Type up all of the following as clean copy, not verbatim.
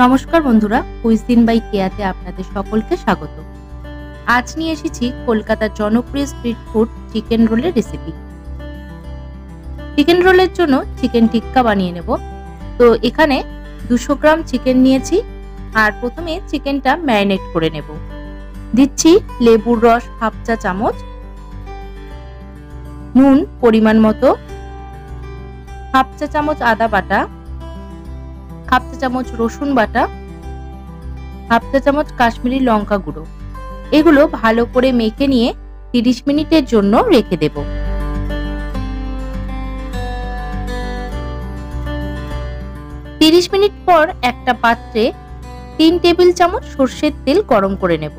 নমস্কার বন্ধুরা, cuisine by কেয়াতে আপনাদের সকলকে স্বাগত। আজ নিয়ে এসেছি কলকাতার জনপ্রিয় স্ট্রিট ফুড চিকেন রোলের রেসিপি। চিকেন রোলের জন্য চিকেন টিক্কা বানিয়ে নেব। তো এখানে 200 গ্রাম চিকেন নিয়েছি আর প্রথমে চিকেনটা ম্যারিনেট করে নেব। দিচ্ছি লেবুর রস হাফ চা চামচ, নুন পরিমাণ মতো, হাফ চা চামচ আদা বাটা, হাফ চা চামচ রসুন বাটা, হাফ চা চামচ কাশ্মীরি লঙ্কা গুঁড়ো। এগুলো ভালো করে মেখে নিয়ে 30 মিনিটের জন্য রেখে দেব। তিরিশ মিনিট পর একটা পাত্রে 3 টেবিল চামচ সর্ষের তেল গরম করে নেব।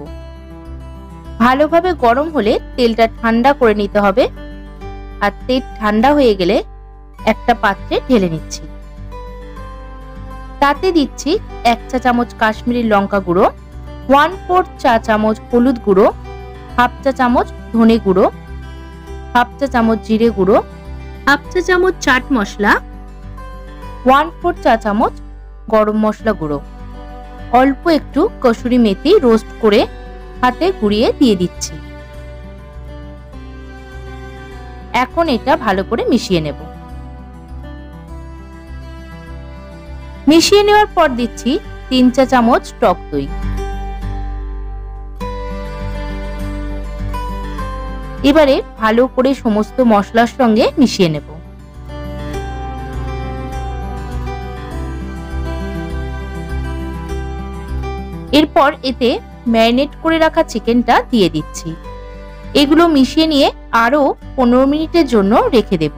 ভালোভাবে গরম হলে তেলটা ঠান্ডা করে নিতে হবে। আর তেল ঠান্ডা হয়ে গেলে একটা পাত্রে ঢেলে নিচ্ছি। তাতে দিচ্ছি 1 চা চামচ কাশ্মীরি লঙ্কা গুঁড়ো, 1/4 চা চামচ হলুদ গুঁড়ো, হাফ চা চামচ ধনে গুঁড়ো, হাফ চা চামচ জিরে গুঁড়ো, হাফ চা চামচ চাট মশলা, 1/4 চা চামচ গরম মশলা গুঁড়ো, অল্প একটু কসুরি মেথি রোস্ট করে হাতে গুঁড়িয়ে দিয়ে দিচ্ছি। এখন এটা ভালো করে মিশিয়ে নেব। মিশিয়ে নেওয়ার পর দিচ্ছি 3 চা চামচ টক দই। এবারে ভালো করে সমস্ত মশলার সঙ্গে মিশিয়ে নেব। এরপর এতে ম্যারিনেট করে রাখা চিকেনটা দিয়ে দিচ্ছি। এগুলো মিশিয়ে নিয়ে আরো 15 মিনিটের জন্য রেখে দেব।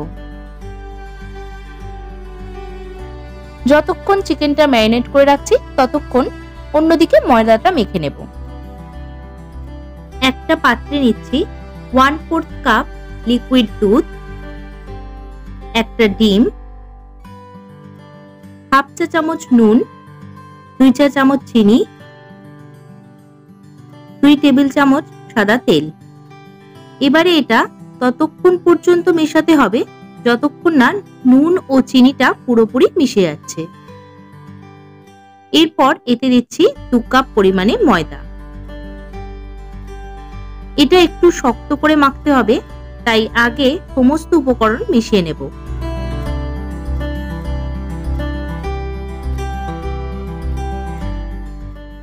যতক্ষণ চিকেনটা ম্যারিনেট করে রাখছি ততক্ষণ অন্যদিকে ময়দাটা মেখে নেব। একটা পাত্রে নিচ্ছি 1/4 কাপ লিকুইড দুধ, একটা ডিম, হাফ চা চামচ নুন, 2 চা চামচ চিনি, 2 টেবিল চামচ সাদা তেল। এবারে এটা ততক্ষণ পর্যন্ত মেশাতে হবে যতক্ষণ না নুন ও চিনিটা পুরোপুরি মিশে যাচ্ছে। এরপর এতে দিচ্ছি 2 কাপ পরিমাণে ময়দা। এটা একটু শক্ত করে মাখতে হবে, তাই আগে সমস্ত উপকরণ মিশিয়ে নেব।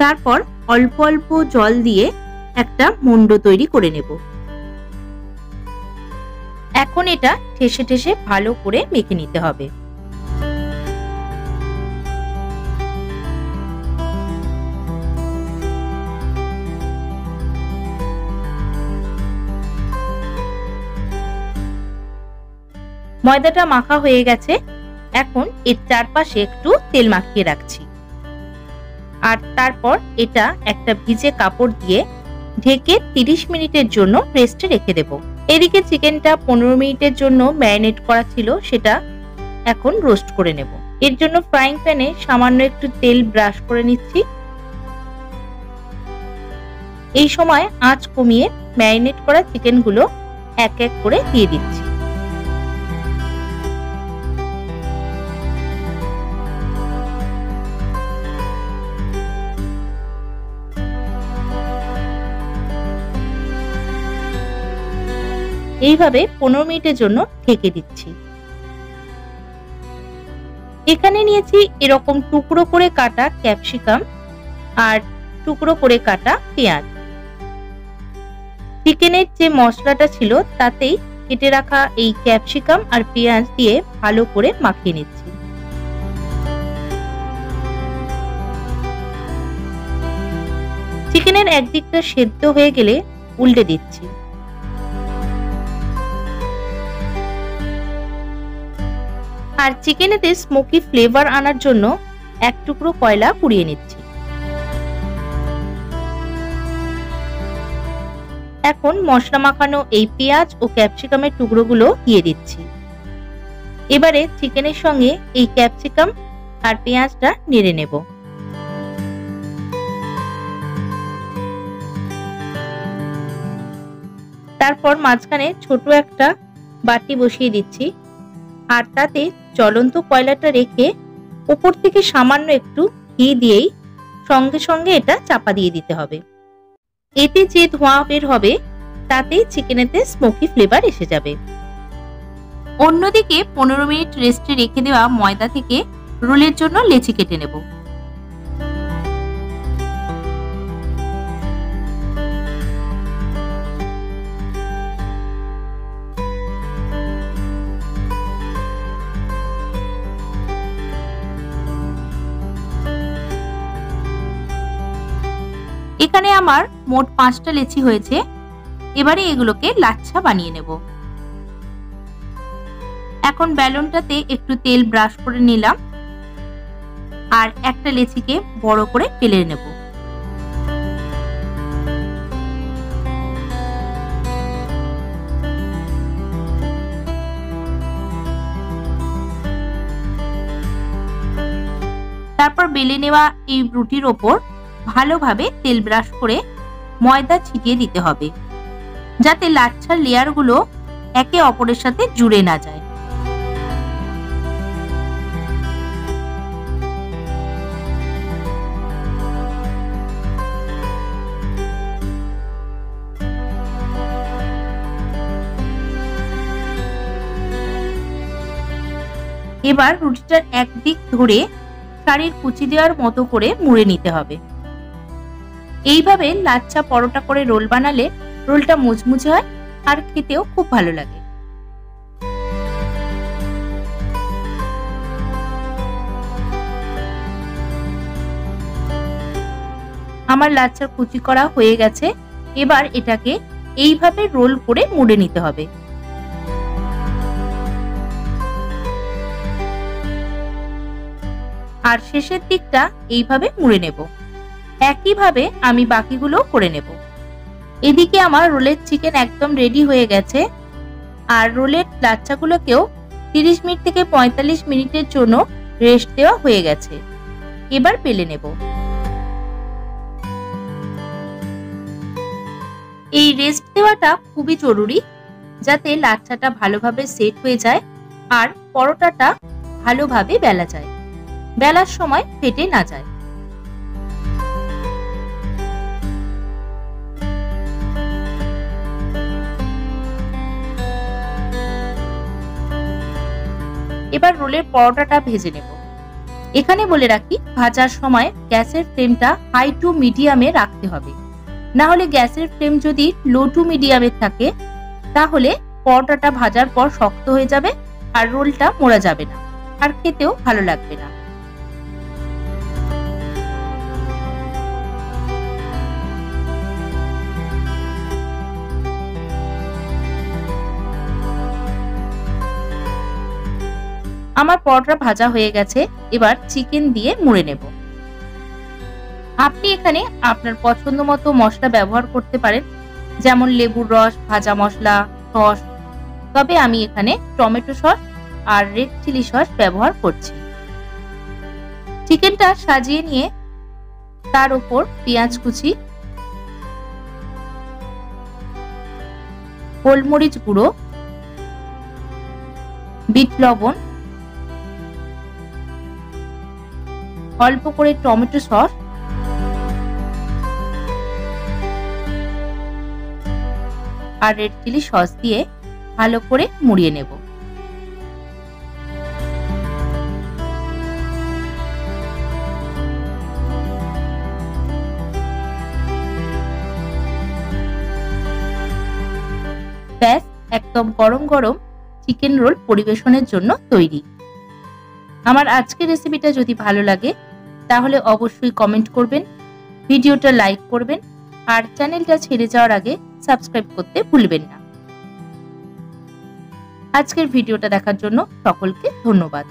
তারপর অল্প অল্প জল দিয়ে একটা মন্ড তৈরি করে নেব। এখন এটা ঠেসে ঠেসে ভালো করে মেখে নিতে হবে। ময়দাটা মাখা হয়ে গেছে। এখন এর চারপাশে একটু তেল মাখিয়ে রাখছি। আর তারপর এটা একটা ভিজে কাপড় দিয়ে ঢেকে 30 মিনিটের জন্য রেস্টে রেখে দেব। এদিকে চিকেনটা 15 মিনিটের জন্য ম্যারিনেট করা ছিল, সেটা এখন রোস্ট করে নেব। এর জন্য ফ্রাইং প্যানে সামান্য একটু তেল ব্রাশ করে নিচ্ছি। এই সময় আঁচ কমিয়ে ম্যারিনেট করা চিকেনগুলো এক এক করে দিয়ে দিচ্ছি। এইভাবে 15 মিনিটের জন্য ঢেকে দিচ্ছি। এখানে নিয়েছি এরকম টুকরো করে কাটা ক্যাপসিকাম আর টুকরো করে কাটা পেঁয়াজ। চিকেনের যে মশলাটা ছিল তাতেই কেটে রাখা এই ক্যাপসিকাম আর পেঁয়াজ দিয়ে ভালো করে মাখিয়ে নিচ্ছি। চিকেনের একদিকটা সেদ্ধ হয়ে গেলে উল্টে দিচ্ছি। আর চিকেনেতে স্মোকি ফ্লেভার আনার জন্য এক টুকরো কয়লা পুড়িয়ে নিচ্ছি। এখন মশলা মাখানো এই পেঁয়াজ ও ক্যাপসিকামের টুকরোগুলো দিয়ে দিচ্ছি। এবারে চিকেনের সঙ্গে এই ক্যাপসিকাম আর পেঁয়াজটা নেড়ে নেব। তারপর মাঝখানে ছোট একটা বাটি বসিয়ে দিচ্ছি আর তাতে জ্বলন্ত কয়লাটা রেখে উপর থেকে সামান্য একটু ঘি দিয়েই সঙ্গে সঙ্গে এটা চাপা দিয়ে দিতে হবে। এতে যে ধোঁয়া বের হবে তাতেই চিকেনেতে স্মোকি ফ্লেভার এসে যাবে। অন্যদিকে 15 মিনিট রেস্টে রেখে দেওয়া ময়দা থেকে রোলের জন্য লেচি কেটে নেব। এখানে আমার মোট 5টা লেচি হয়েছে। এবারে এগুলোকে লাচ্ছা বানিয়ে নেব। এখন বেলনটাতে একটু তেল ব্রাশ করে নিলাম আর একটা লেচিকে বড় করে বেলে নেব। তারপর বেলে নেওয়া এই রুটির ওপর ভালোভাবে তেল ব্রাশ করে ময়দা ছিটিয়ে দিতে হবে, যাতে লাচ্ছার লেয়ারগুলো একে অপরের সাথে জুড়ে না যায়। এবার রুটিটার একদিক ধরে শাড়ির কুচি দেওয়ার মতো করে মুড়ে নিতে হবে। এইভাবে লাচ্ছা পরোটা করে রোল বানালে রোলটা মুচমুচে হয় আর খেতেও খুব ভালো লাগে। আমার লাচ্ছার কুচি করা হয়ে গেছে। এবার এটাকে এইভাবে রোল করে মুড়ে নিতে হবে। আর শেষের দিকটা এইভাবে মুড়ে নেব। একইভাবে আমি বাকিগুলো করে নেব। এদিকে আমার রোলের চিকেন একদম রেডি হয়ে গেছে। আর রোলের লাচ্ছাগুলোকেও 30 মিনিট থেকে 45 মিনিটের জন্য রেস্ট দেওয়া হয়ে গেছে। এবার বেলে নেব। এই রেস্ট দেওয়াটা খুবই জরুরি, যাতে লাচ্ছাটা ভালোভাবে সেট হয়ে যায় আর পরোটাটা ভালোভাবে বেলা যায়, বেলার সময় ফেটে না যায়। এবার রোলের পরোটাটা ভেজে নেব। এখানে বলে রাখি, ভাজার সময় গ্যাসের ফ্লেমটা হাই টু মিডিয়ামে রাখতে হবে। না হলে গ্যাসের ফ্লেম যদি লো টু মিডিয়ামে থাকে তাহলে পরোটাটা ভাজার পর শক্ত হয়ে যাবে আর রোলটা মোড়া যাবে না আর খেতেও ভালো লাগবে না। আমার পরোটা ভাজা হয়ে গেছে। এবার চিকেন দিয়ে মুড়ে নেব। আপনি এখানে আপনার পছন্দ মতো মশলা ব্যবহার করতে পারেন, যেমন লেবুর রস, ভাজা মশলা, সস। তবে আমি এখানে টমেটো সস আর রেড চিলি সস ব্যবহার করছি। চিকেনটা সাজিয়ে নিয়ে তার উপর পেঁয়াজ কুচি, গোলমরিচ গুঁড়ো, বিট লবণ, অল্প করে টমেটো সস আর রেড চিলি সস দিয়ে ভালো করে মুড়িয়ে নেব। ব্যাস, একদম গরম গরম চিকেন রোল পরিবেশনের জন্য তৈরি। আমার আজকের রেসিপিটা যদি ভালো লাগে তাহলে অবশ্যই কমেন্ট করবেন, ভিডিওটা লাইক করবেন আর চ্যানেলটা ছেড়ে যাওয়ার আগে সাবস্ক্রাইব করতে ভুলবেন না। আজকের ভিডিওটা দেখার জন্য সকলকে ধন্যবাদ।